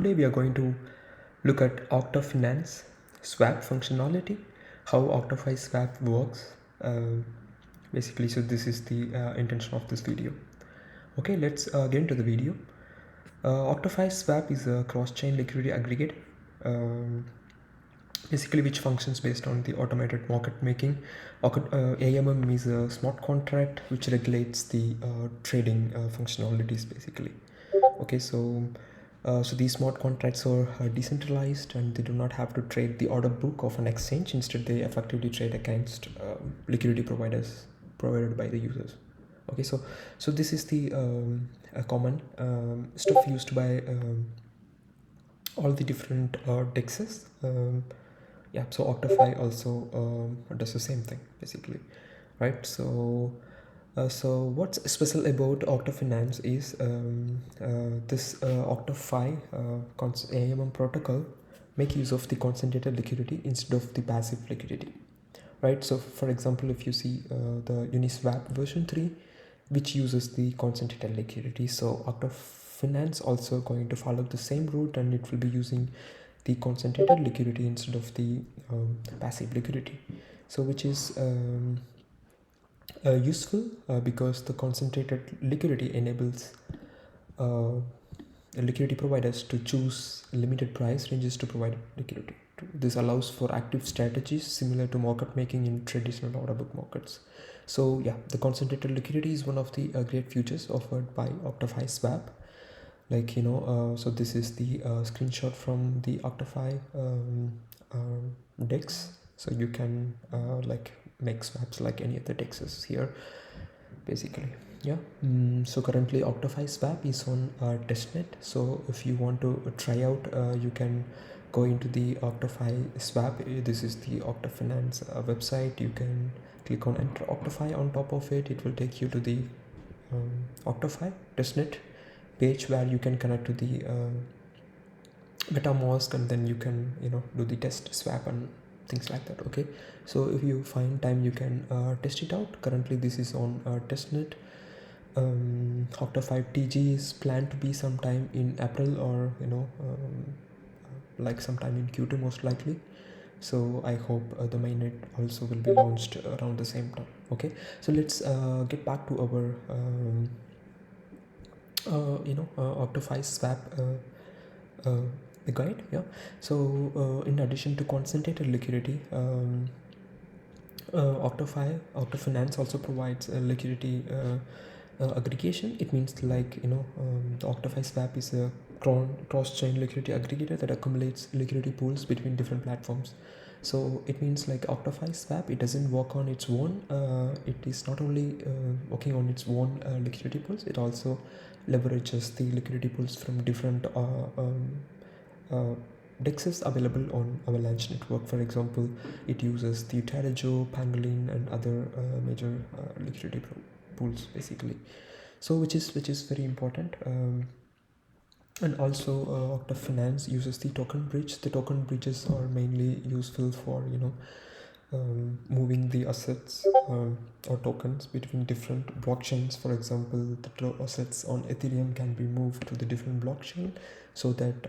Today we are going to look at ActaFi Swap functionality, how ActaFi Swap works. Basically, so this is the intention of this video. Okay, let's get into the video. ActaFi Swap is a cross-chain liquidity aggregator, basically which functions based on the automated market making. AMM is a smart contract which regulates the trading functionalities basically. Okay, so these smart contracts are decentralized and they do not have to trade the order book of an exchange. Instead, they effectively trade against liquidity providers provided by the users. Okay, so this is the common stuff used by all the different dexes. Yeah, so ActaFi also does the same thing basically, right? So what's special about ActaFi is this ActaFi AMM protocol make use of the concentrated liquidity instead of the passive liquidity, right? So for example, if you see the Uniswap version 3, which uses the concentrated liquidity, so ActaFi also going to follow the same route, and it will be using the concentrated liquidity instead of the passive liquidity, so which is useful because the concentrated liquidity enables liquidity providers to choose limited price ranges to provide liquidity. This allows for active strategies similar to market making in traditional order book markets. So yeah, the concentrated liquidity is one of the great features offered by ActaFi Swap. Like, you know, so this is the screenshot from the ActaFi DEX. So you can like make swaps like any other dexes here basically. Yeah. So currently ActaFi Swap is on testnet. So if you want to try out, you can go into the ActaFi Swap. This is the ActaFi website. You can click on enter ActaFi on top of it. It will take you to the ActaFi testnet page where you can connect to the MetaMask, and then you can, you know, do the test swap and things like that. Okay, so if you find time, you can test it out. Currently this is on testnet. ActaFi TG is planned to be sometime in April, or you know, like sometime in Q2 most likely. So I hope the mainnet also will be launched around the same time. Okay, so let's get back to our ActaFi Swap the guide. Yeah, so in addition to concentrated liquidity, ActaFi also provides liquidity aggregation. It means, like, you know, the ActaFi Swap is a cross-chain liquidity aggregator that accumulates liquidity pools between different platforms. So it means, like, ActaFi Swap, it doesn't work on its own. It is not only working on its own liquidity pools, it also leverages the liquidity pools from different dexes available on Avalanche network. For example, it uses the Terajo, Pangolin, and other major liquidity pools basically. So which is very important. And also ActaFi uses the token bridge. The token bridges are mainly useful for, you know, moving the assets or tokens between different blockchains. For example, the assets on Ethereum can be moved to the different blockchain, so that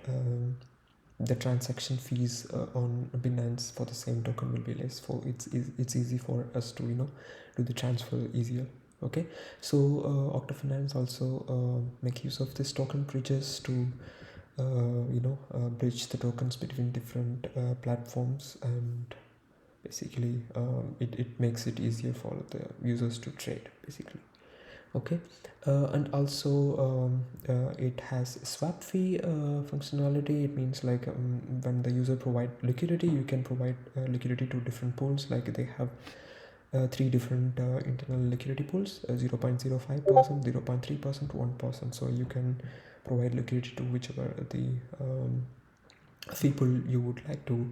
the transaction fees on Binance for the same token will be less. For it's easy for us to, you know, do the transfer easier. Okay, so ActaFi also make use of this token bridges to bridge the tokens between different platforms, and basically it makes it easier for the users to trade basically. Okay, and also it has swap fee functionality. It means, like, when the user provide liquidity, you can provide liquidity to different pools. Like, they have 3 different internal liquidity pools: 0.05%, 0.3%, 1%. So you can provide liquidity to whichever the fee pool you would like to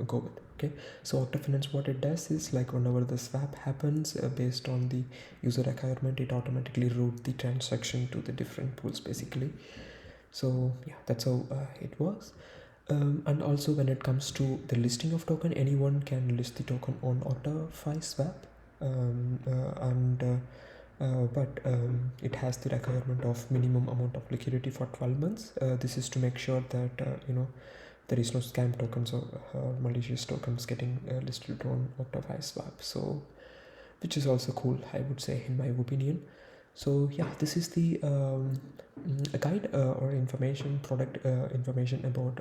go with. Okay, so ActaFi, what it does is, like, whenever the swap happens, based on the user requirement, it automatically route the transaction to the different pools basically. So yeah, that's how it works. And also, when it comes to the listing of token, anyone can list the token on ActaFi Swap, and but it has the requirement of minimum amount of liquidity for 12 months. This is to make sure that there is no scam tokens or malicious tokens getting listed on ActaFi Swap. So, which is also cool, I would say, in my opinion. So yeah, this is the a guide or information, product information about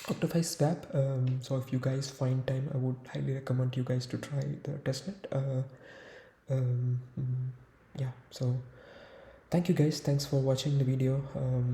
ActaFi Swap. So if you guys find time, I would highly recommend you guys to try the testnet. Yeah, so thank you guys, thanks for watching the video.